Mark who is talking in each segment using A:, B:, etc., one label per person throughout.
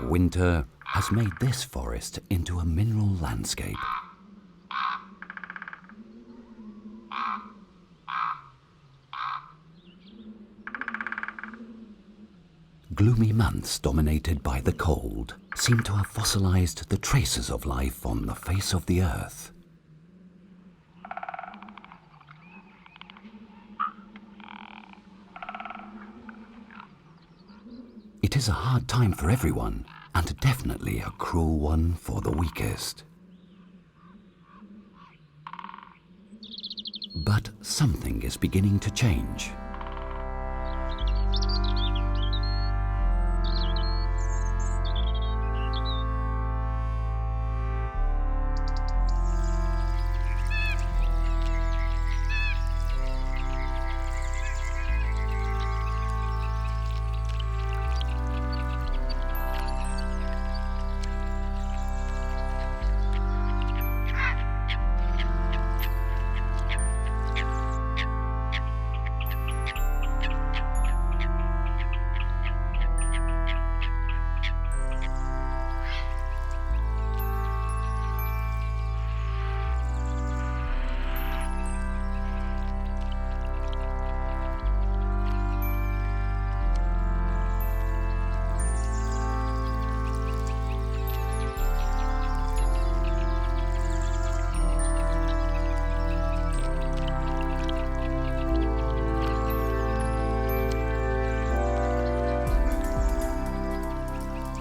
A: Winter has made this forest into a mineral landscape. Gloomy months dominated by the cold seem to have fossilized the traces of life on the face of the earth. It is a hard time for everyone, and definitely a cruel one for the weakest. But something is beginning to change.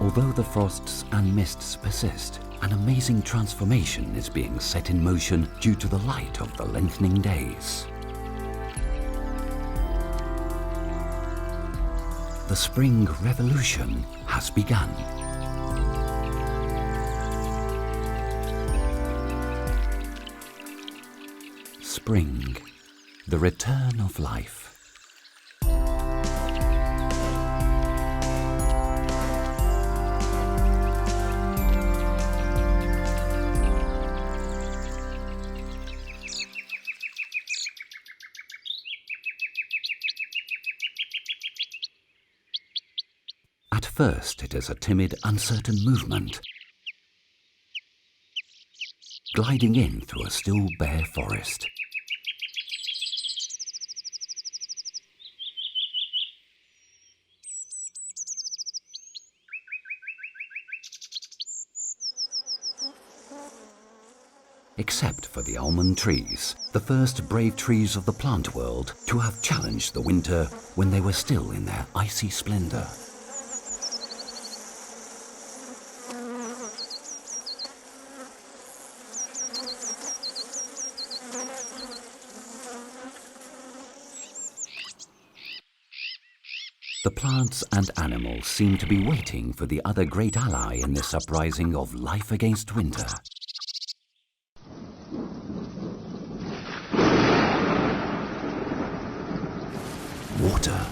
A: Although the frosts and mists persist, an amazing transformation is being set in motion due to the light of the lengthening days. The spring revolution has begun. Spring, the return of life. At first, it is a timid, uncertain movement, gliding in through a still bare forest. Except for the almond trees, the first brave trees of the plant world to have challenged the winter when they were still in their icy splendor. The plants and animals seem to be waiting for the other great ally in this uprising of life against winter. Water.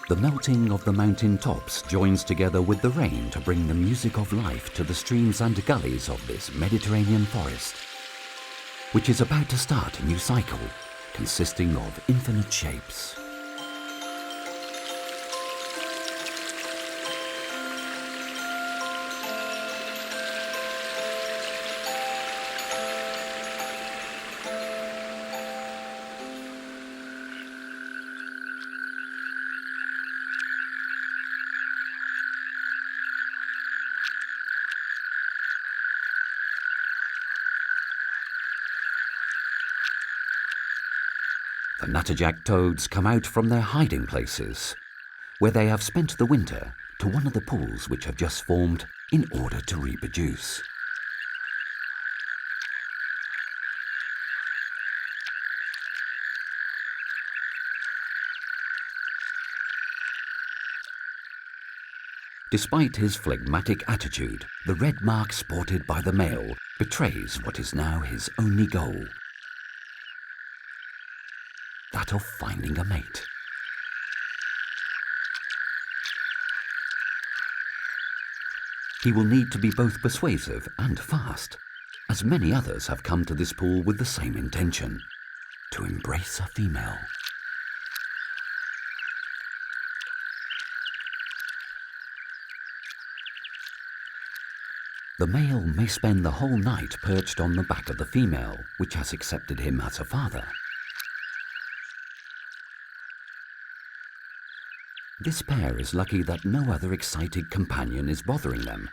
A: The melting of the mountain tops joins together with the rain to bring the music of life to the streams and gullies of this Mediterranean forest, which is about to start a new cycle consisting of infinite shapes. The natterjack toads come out from their hiding places, where they have spent the winter, to one of the pools which have just formed in order to reproduce. Despite his phlegmatic attitude, the red mark sported by the male betrays what is now his only goal, that of finding a mate. He will need to be both persuasive and fast, as many others have come to this pool with the same intention, to embrace a female. The male may spend the whole night perched on the back of the female, which has accepted him as a father. This pair is lucky that no other excited companion is bothering them,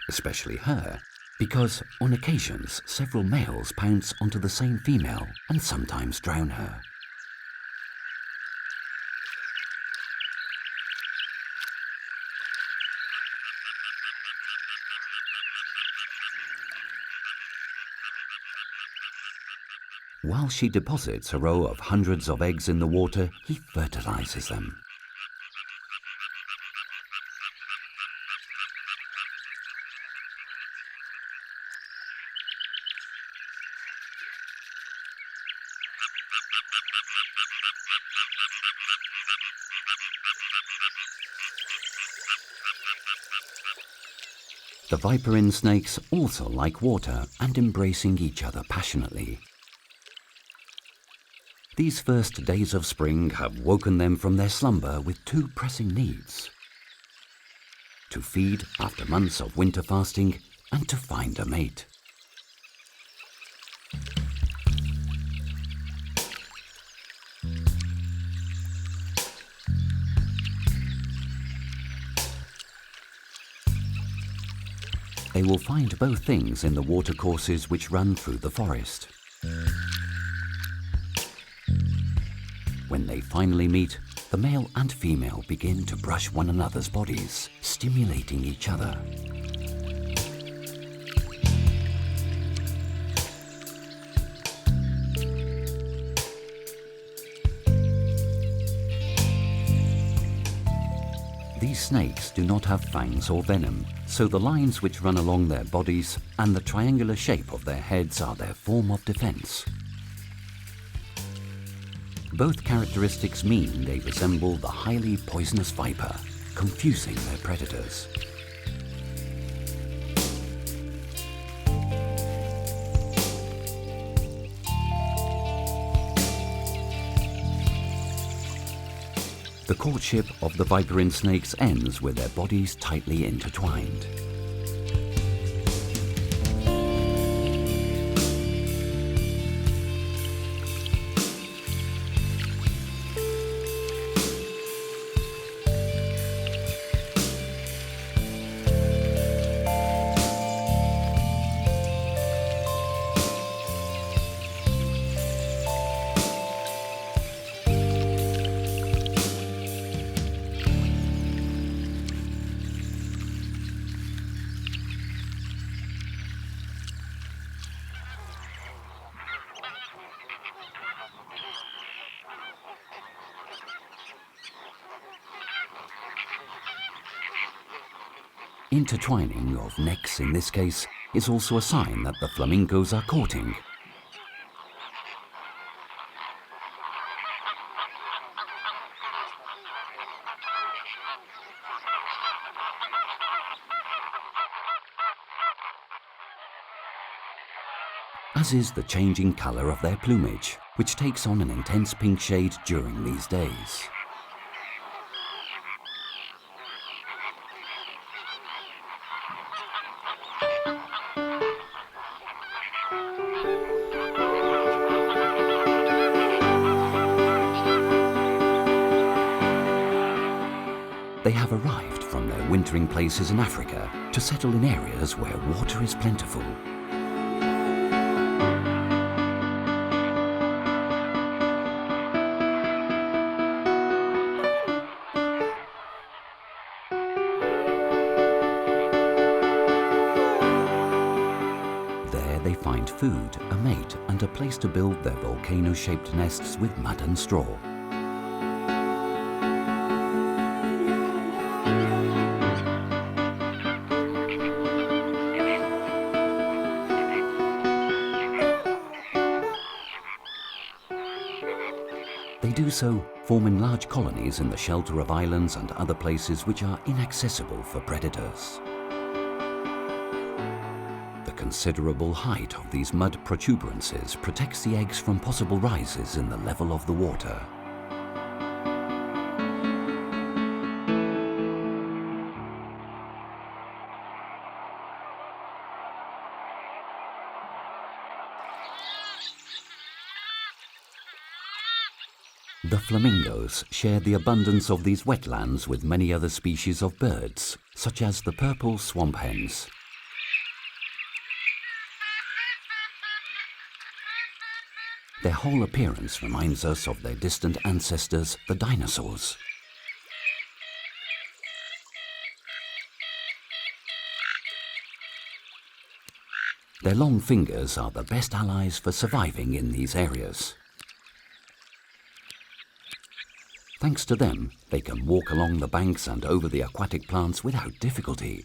A: especially her, because on occasions several males pounce onto the same female and sometimes drown her. While she deposits a row of hundreds of eggs in the water, he fertilizes them. The viperine snakes also like water and embracing each other passionately. These first days of spring have woken them from their slumber with two pressing needs: to feed after months of winter fasting and to find a mate. They will find both things in the watercourses which run through the forest. When they finally meet, the male and female begin to brush one another's bodies, stimulating each other. These snakes do not have fangs or venom, so the lines which run along their bodies and the triangular shape of their heads are their form of defense. Both characteristics mean they resemble the highly poisonous viper, confusing their predators. The courtship of the viperine snakes ends with their bodies tightly intertwined. Intertwining of necks in this case is also a sign that the flamingos are courting. As is the changing colour of their plumage, which takes on an intense pink shade during these days. They have arrived from their wintering places in Africa to settle in areas where water is plentiful. find food, a mate, and a place to build their volcano-shaped nests with mud and straw. They do so, forming large colonies in the shelter of islands and other places which are inaccessible for predators. The considerable height of these mud protuberances protects the eggs from possible rises in the level of the water. The flamingos share the abundance of these wetlands with many other species of birds, such as the purple swamp hens. Their whole appearance reminds us of their distant ancestors, the dinosaurs. Their long fingers are the best allies for surviving in these areas. Thanks to them, they can walk along the banks and over the aquatic plants without difficulty.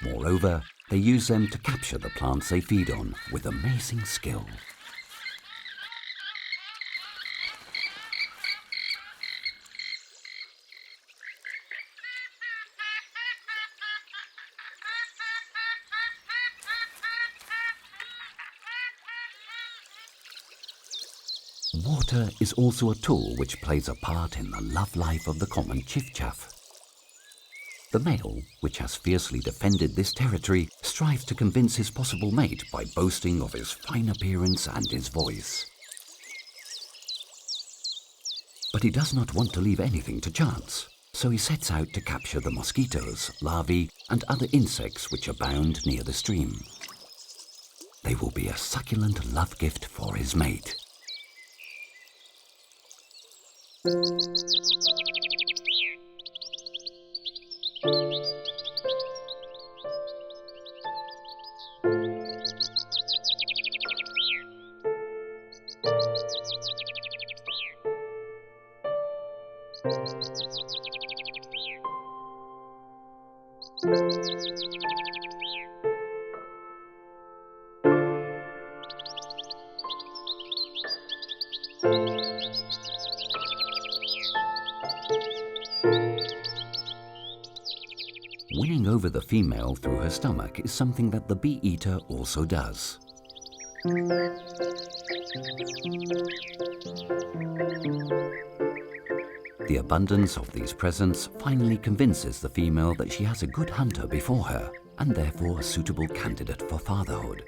A: Moreover, they use them to capture the plants they feed on with amazing skill. Water is also a tool which plays a part in the love life of the common chiffchaff. The male, which has fiercely defended this territory, strives to convince his possible mate by boasting of his fine appearance and his voice. But he does not want to leave anything to chance, so he sets out to capture the mosquitoes, larvae, and other insects which abound near the stream. They will be a succulent love gift for his mate. Winning over the female through her stomach is something that the bee-eater also does. The abundance of these presents finally convinces the female that she has a good hunter before her, and therefore a suitable candidate for fatherhood.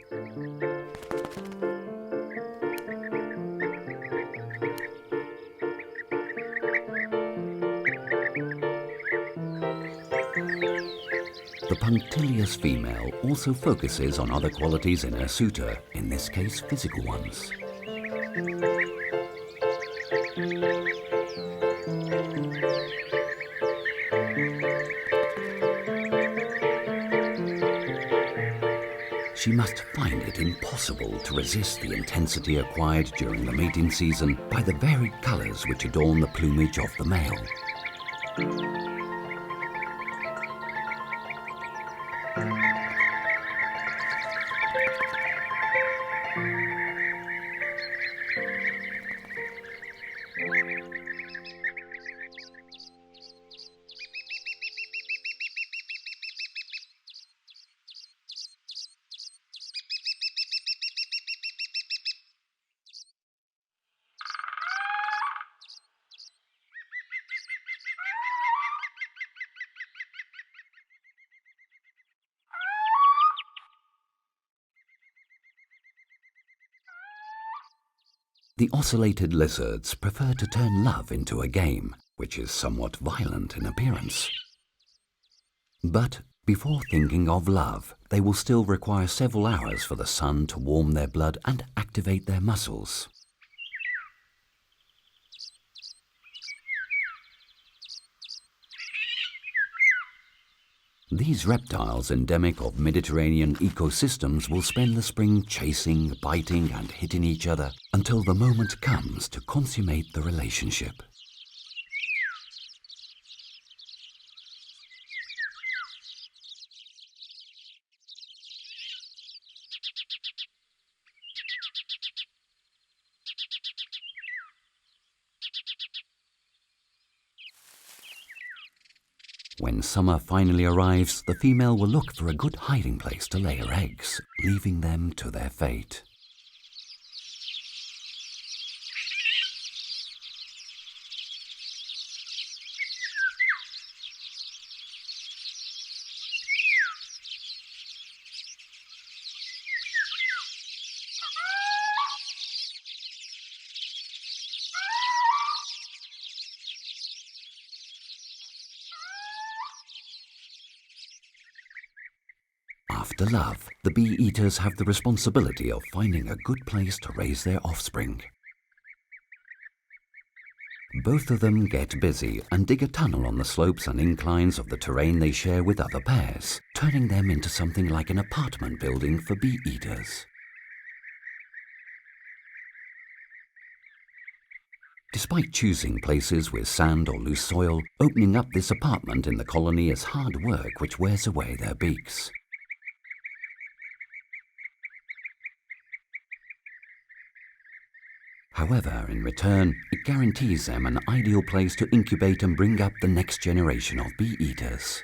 A: The punctilious female also focuses on other qualities in her suitor, in this case physical ones. She must find it impossible to resist the intensity acquired during the mating season by the varied colours which adorn the plumage of the male. The ocellated lizards prefer to turn love into a game, which is somewhat violent in appearance. But before thinking of love, they will still require several hours for the sun to warm their blood and activate their muscles. These reptiles endemic of Mediterranean ecosystems will spend the spring chasing, biting and hitting each other until the moment comes to consummate the relationship. When summer finally arrives, the female will look for a good hiding place to lay her eggs, leaving them to their fate. After love, the bee-eaters have the responsibility of finding a good place to raise their offspring. Both of them get busy and dig a tunnel on the slopes and inclines of the terrain they share with other pairs, turning them into something like an apartment building for bee-eaters. Despite choosing places with sand or loose soil, opening up this apartment in the colony is hard work which wears away their beaks. However, in return, it guarantees them an ideal place to incubate and bring up the next generation of bee-eaters.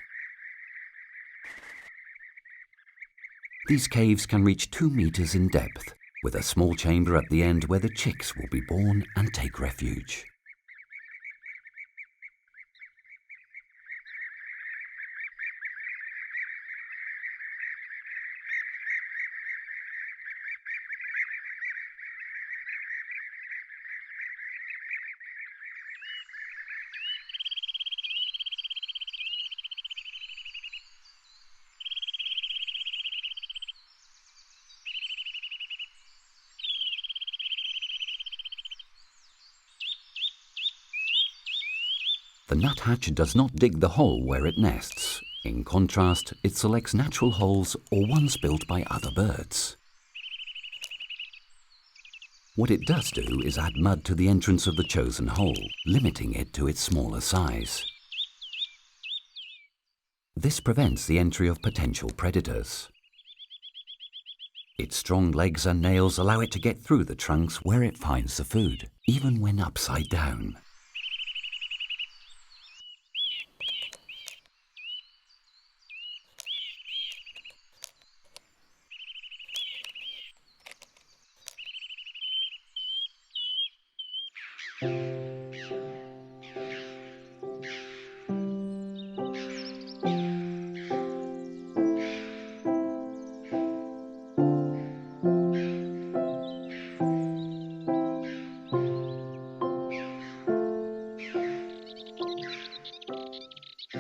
A: These caves can reach 2 meters in depth, with a small chamber at the end where the chicks will be born and take refuge. The nuthatch does not dig the hole where it nests. In contrast, it selects natural holes or ones built by other birds. What it does do is add mud to the entrance of the chosen hole, limiting it to its smaller size. This prevents the entry of potential predators. Its strong legs and nails allow it to get through the trunks where it finds the food, even when upside down.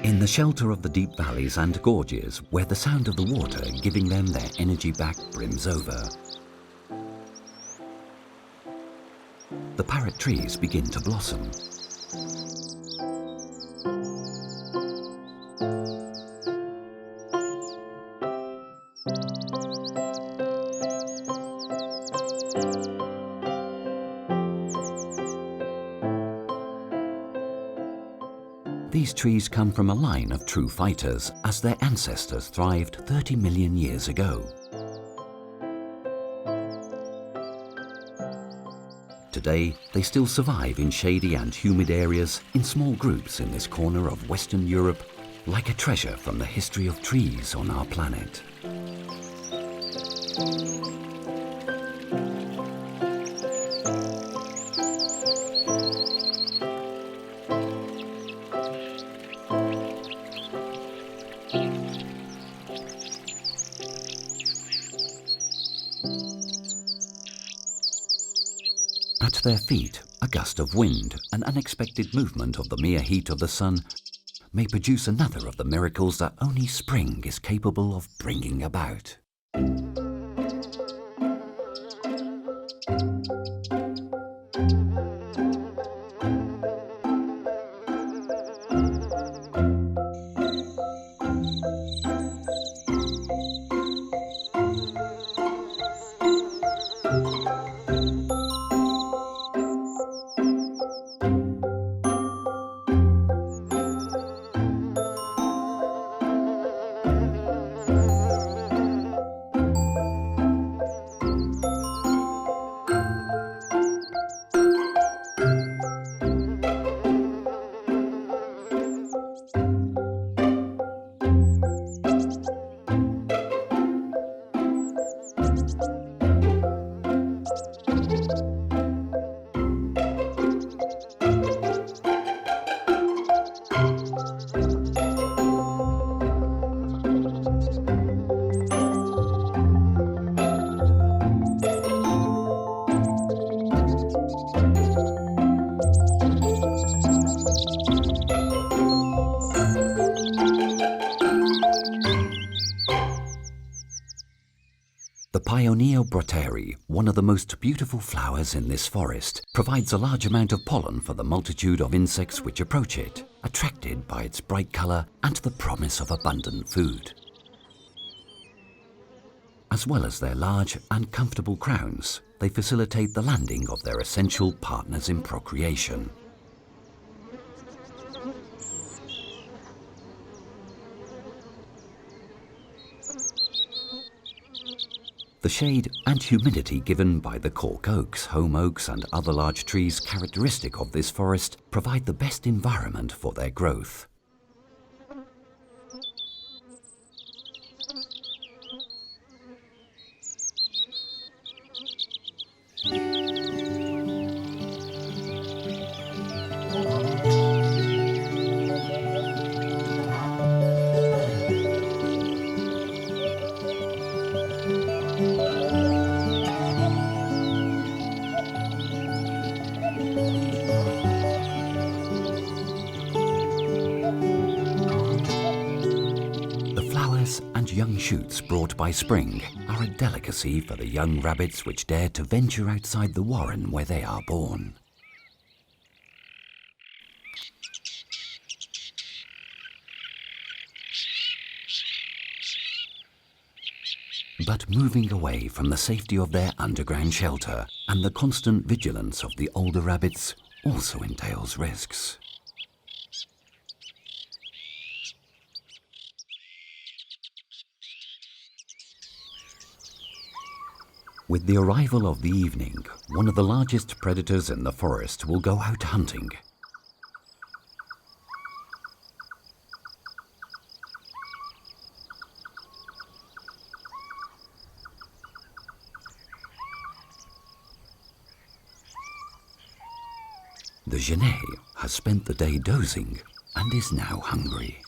A: In the shelter of the deep valleys and gorges, where the sound of the water giving them their energy back brims over, the parrot trees begin to blossom. These trees come from a line of true fighters, as their ancestors thrived 30 million years ago. Today, they still survive in shady and humid areas in small groups in this corner of Western Europe, like a treasure from the history of trees on our planet. At their feet, a gust of wind, an unexpected movement of the mere heat of the sun, may produce another of the miracles that only spring is capable of bringing about. The Pioneer broteri, one of the most beautiful flowers in this forest, provides a large amount of pollen for the multitude of insects which approach it, attracted by its bright colour and the promise of abundant food. As well as their large and comfortable crowns, they facilitate the landing of their essential partners in procreation. The shade and humidity given by the cork oaks, home oaks and other large trees characteristic of this forest provide the best environment for their growth. And young shoots brought by spring are a delicacy for the young rabbits which dare to venture outside the warren where they are born. But moving away from the safety of their underground shelter and the constant vigilance of the older rabbits also entails risks. With the arrival of the evening, one of the largest predators in the forest will go out hunting. The genet has spent the day dozing and is now hungry.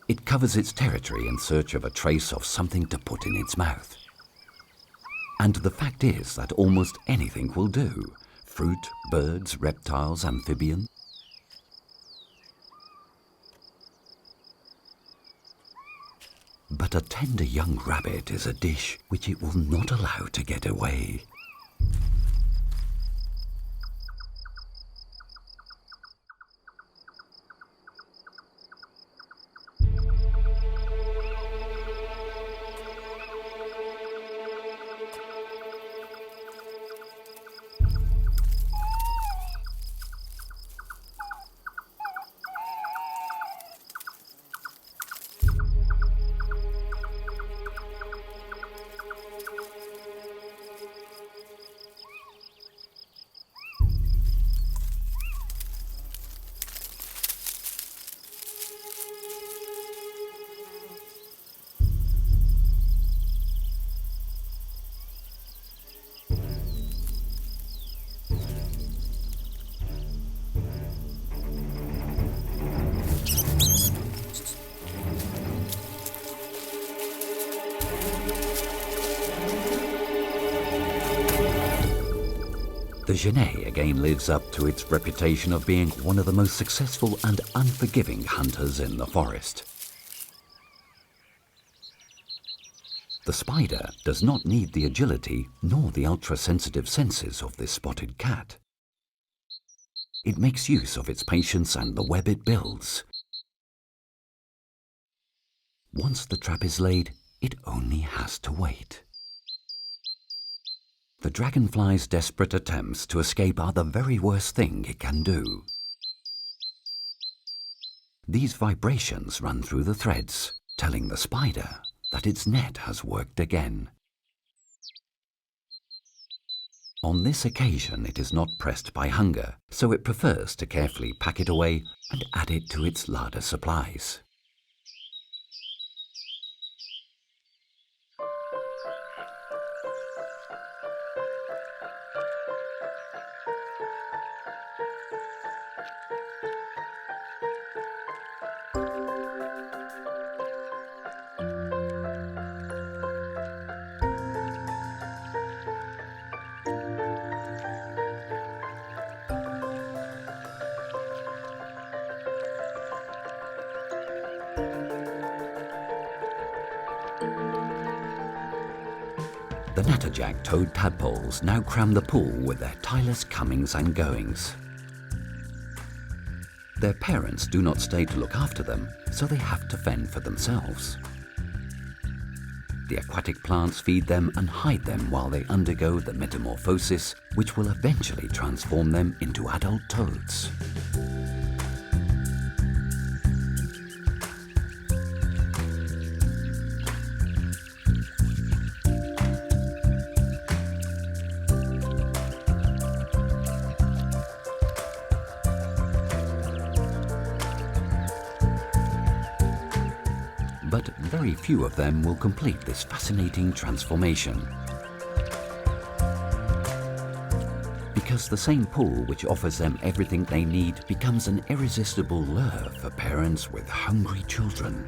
A: It covers its territory in search of a trace of something to put in its mouth. And the fact is that almost anything will do: fruit, birds, reptiles, amphibians. But a tender young rabbit is a dish which it will not allow to get away. The genet again lives up to its reputation of being one of the most successful and unforgiving hunters in the forest. The spider does not need the agility nor the ultra-sensitive senses of this spotted cat. It makes use of its patience and the web it builds. Once the trap is laid, it only has to wait. The dragonfly's desperate attempts to escape are the very worst thing it can do. These vibrations run through the threads, telling the spider that its net has worked again. On this occasion it is not pressed by hunger, so it prefers to carefully pack it away and add it to its larder supplies. The natterjack toad tadpoles now cram the pool with their tireless comings and goings. Their parents do not stay to look after them, so they have to fend for themselves. The aquatic plants feed them and hide them while they undergo the metamorphosis, which will eventually transform them into adult toads. But very few of them will complete this fascinating transformation. Because the same pool which offers them everything they need becomes an irresistible lure for parents with hungry children.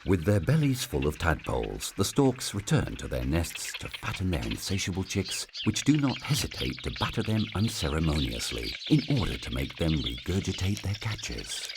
A: With their bellies full of tadpoles, the storks return to their nests to fatten their insatiable chicks, which do not hesitate to batter them unceremoniously in order to make them regurgitate their catches.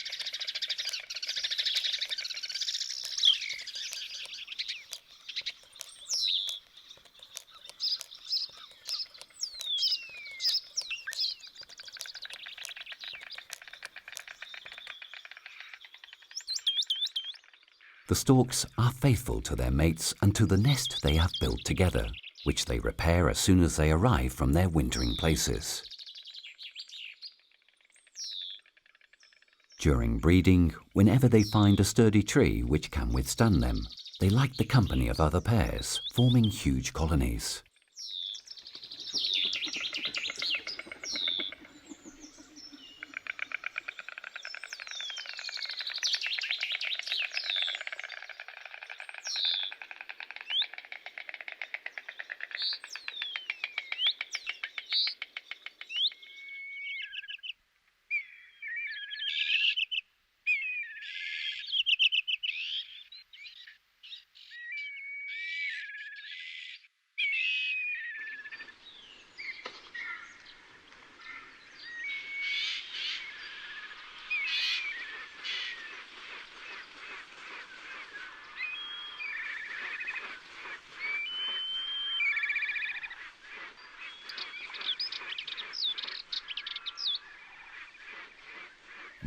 A: The storks are faithful to their mates and to the nest they have built together, which they repair as soon as they arrive from their wintering places. During breeding, whenever they find a sturdy tree which can withstand them, they like the company of other pairs, forming huge colonies.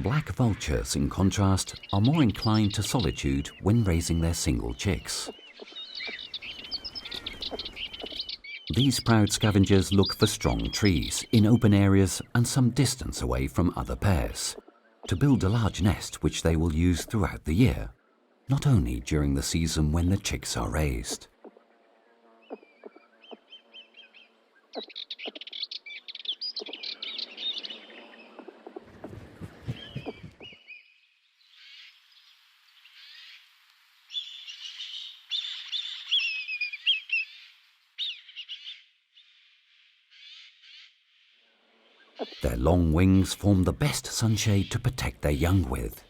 A: Black vultures, in contrast, are more inclined to solitude when raising their single chicks. These proud scavengers look for strong trees in open areas and some distance away from other pairs, to build a large nest which they will use throughout the year, not only during the season when the chicks are raised. Their long wings form the best sunshade to protect their young with.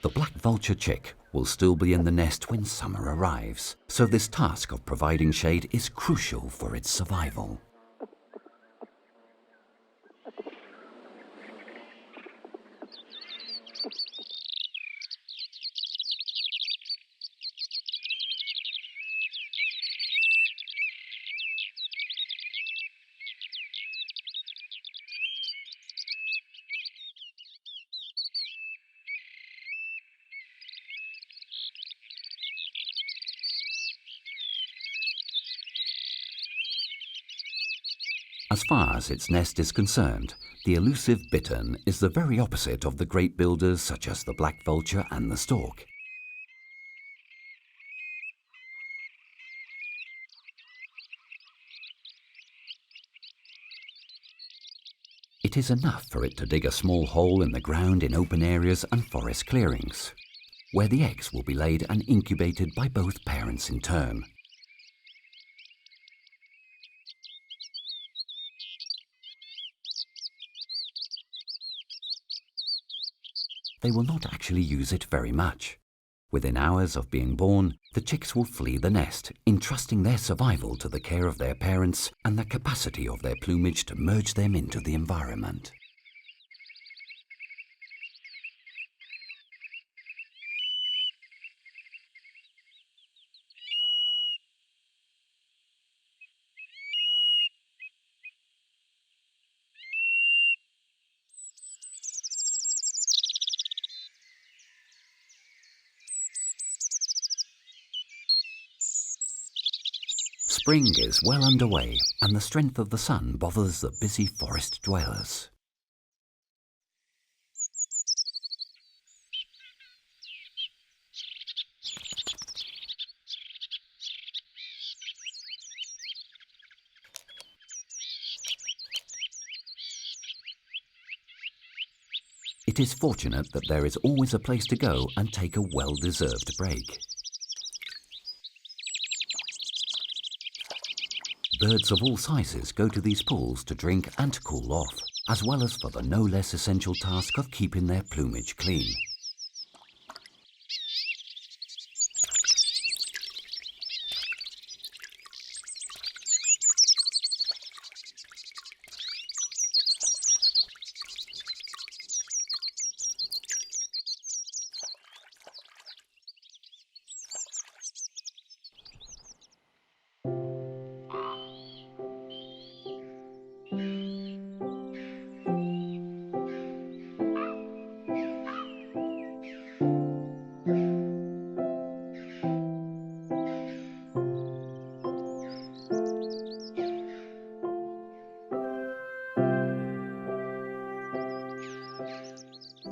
A: The black vulture chick will still be in the nest when summer arrives, so this task of providing shade is crucial for its survival. As far as its nest is concerned, the elusive bittern is the very opposite of the great builders such as the black vulture and the stork. It is enough for it to dig a small hole in the ground in open areas and forest clearings, where the eggs will be laid and incubated by both parents in turn. They will not actually use it very much. Within hours of being born, the chicks will flee the nest, entrusting their survival to the care of their parents and the capacity of their plumage to merge them into the environment. Spring is well underway, and the strength of the sun bothers the busy forest dwellers. It is fortunate that there is always a place to go and take a well-deserved break. Birds of all sizes go to these pools to drink and cool off, as well as for the no less essential task of keeping their plumage clean.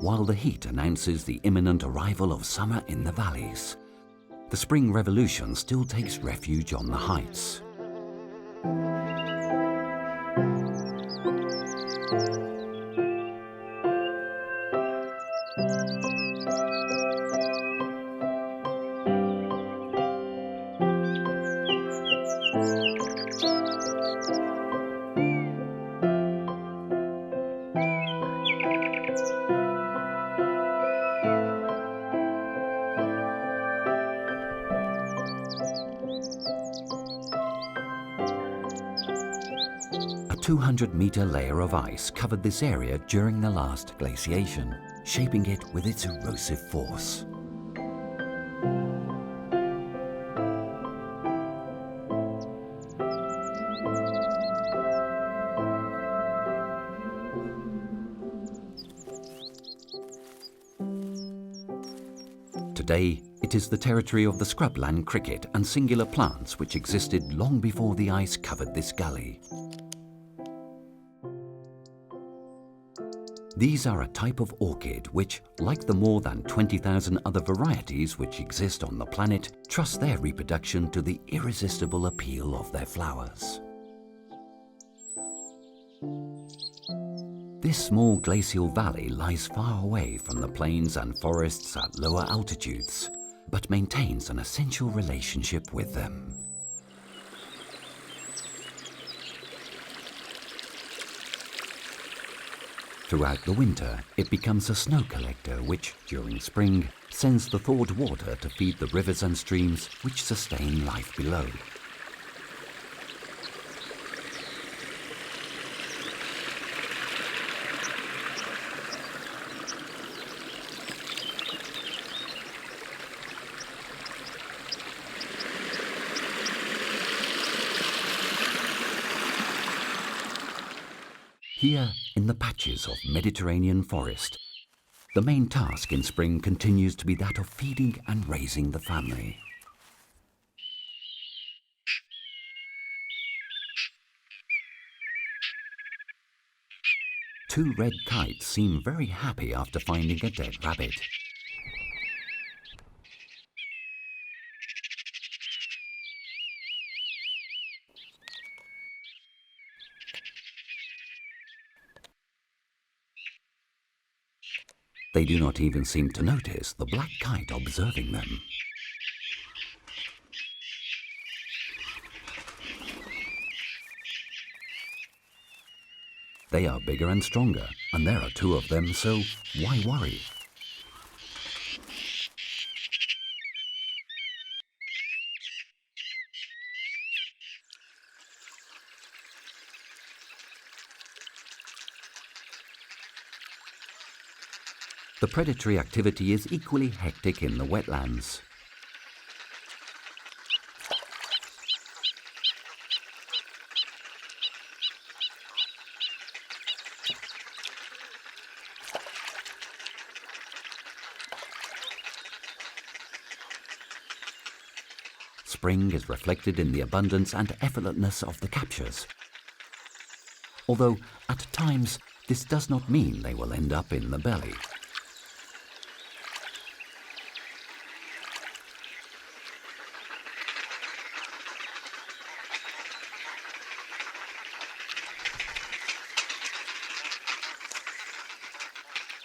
A: While the heat announces the imminent arrival of summer in the valleys, the spring revolution still takes refuge on the heights. A 200-meter layer of ice covered this area during the last glaciation, shaping it with its erosive force. Today, it is the territory of the scrubland cricket and singular plants which existed long before the ice covered this gully. These are a type of orchid which, like the more than 20,000 other varieties which exist on the planet, trust their reproduction to the irresistible appeal of their flowers. This small glacial valley lies far away from the plains and forests at lower altitudes, but maintains an essential relationship with them. Throughout the winter, it becomes a snow collector which, during spring, sends the thawed water to feed the rivers and streams which sustain life below. Here, in the patches of Mediterranean forest, the main task in spring continues to be that of feeding and raising the family. Two red kites seem very happy after finding a dead rabbit. They do not even seem to notice the black kite observing them. They are bigger and stronger, and there are two of them, so why worry? The predatory activity is equally hectic in the wetlands. Spring is reflected in the abundance and effortlessness of the captures. Although, at times, this does not mean they will end up in the belly.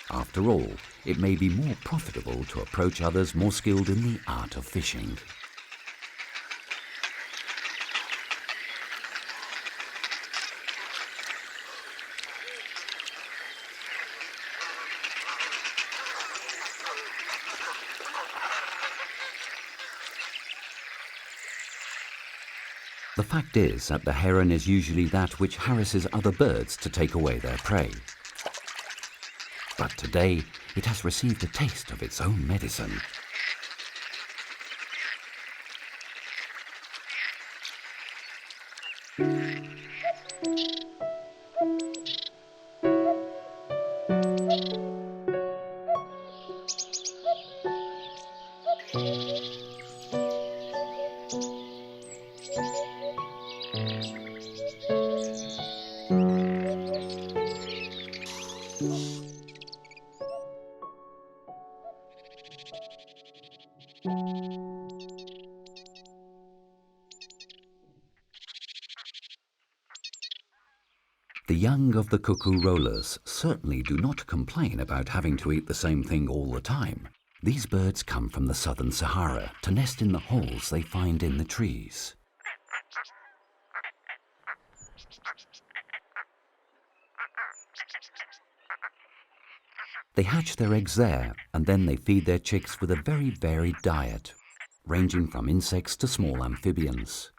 A: After all, it may be more profitable to approach others more skilled in the art of fishing. The fact is that the heron is usually that which harasses other birds to take away their prey. But today, it has received a taste of its own medicine. The young of the cuckoo rollers certainly do not complain about having to eat the same thing all the time. These birds come from the southern Sahara to nest in the holes they find in the trees. They hatch their eggs there, and then they feed their chicks with a very varied diet, ranging from insects to small amphibians.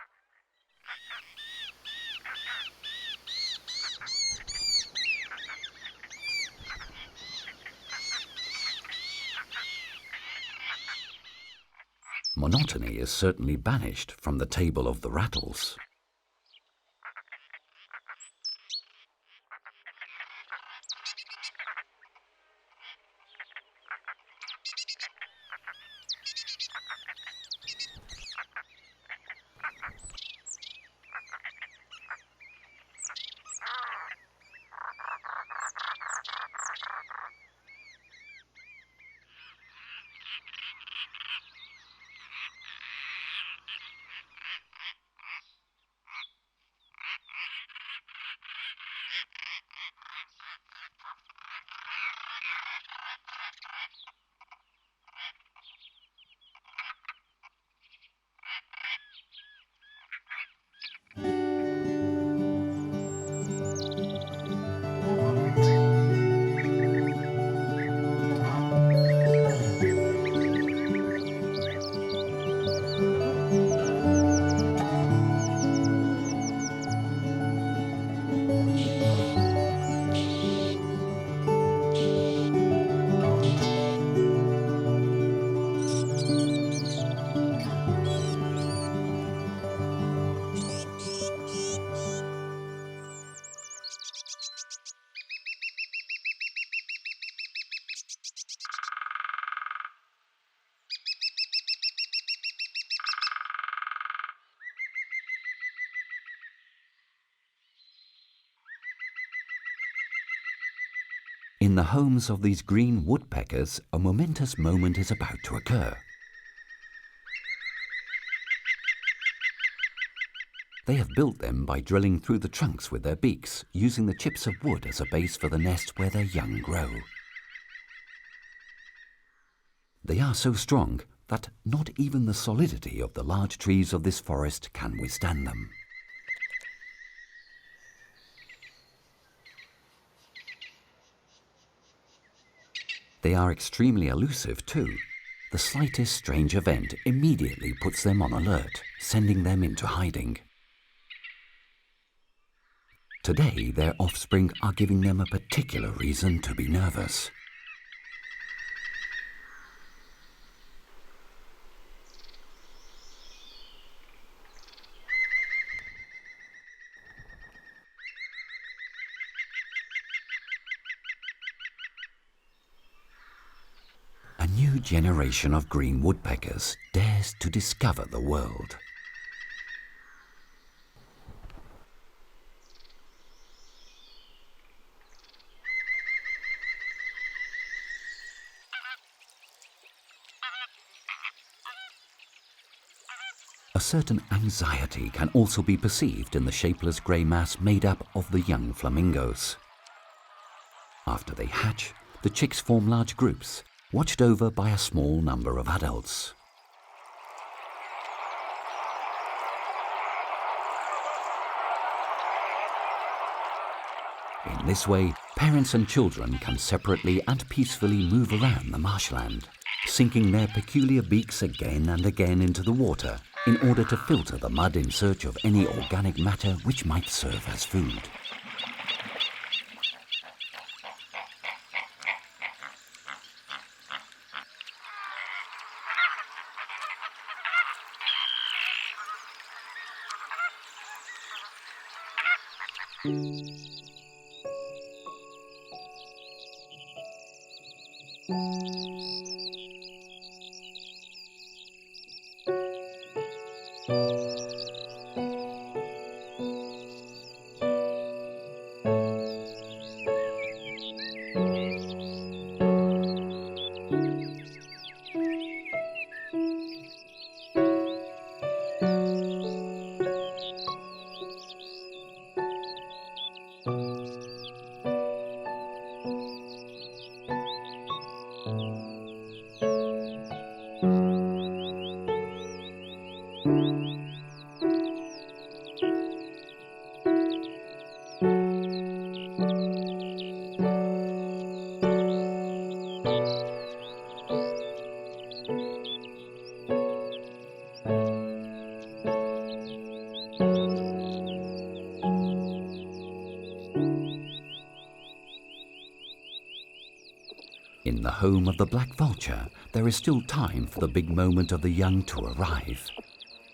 A: Monotony is certainly banished from the table of the rattles. In the homes of these green woodpeckers, a momentous moment is about to occur. They have built them by drilling through the trunks with their beaks, using the chips of wood as a base for the nest where their young grow. They are so strong that not even the solidity of the large trees of this forest can withstand them. They are extremely elusive too. The slightest strange event immediately puts them on alert, sending them into hiding. Today, their offspring are giving them a particular reason to be nervous. A new generation of green woodpeckers dares to discover the world. A certain anxiety can also be perceived in the shapeless grey mass made up of the young flamingos. After they hatch, the chicks form large groups, watched over by a small number of adults. In this way, parents and children can separately and peacefully move around the marshland, sinking their peculiar beaks again and again into the water in order to filter the mud in search of any organic matter which might serve as food. In the home of the black vulture, there is still time for the big moment of the young to arrive.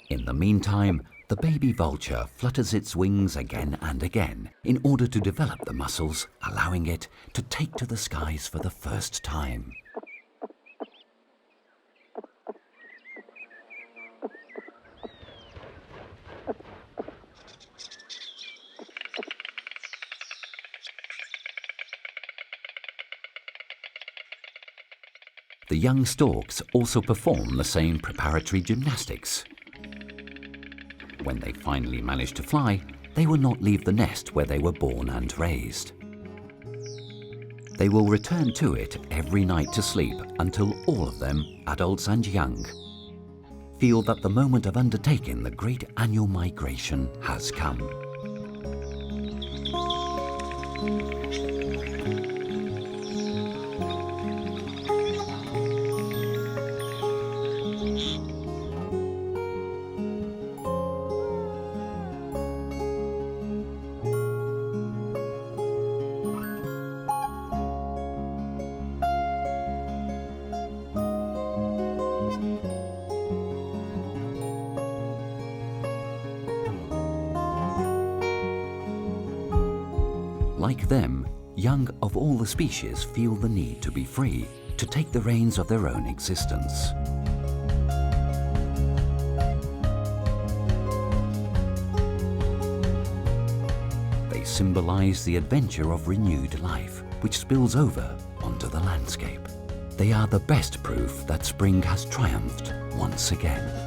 A: In the meantime, the baby vulture flutters its wings again and again in order to develop the muscles, allowing it to take to the skies for the first time. The young storks also perform the same preparatory gymnastics. When they finally manage to fly, they will not leave the nest where they were born and raised. They will return to it every night to sleep until all of them, adults and young, feel that the moment of undertaking the great annual migration has come. Like them, young of all the species feel the need to be free, to take the reins of their own existence. They symbolize the adventure of renewed life, which spills over onto the landscape. They are the best proof that spring has triumphed once again.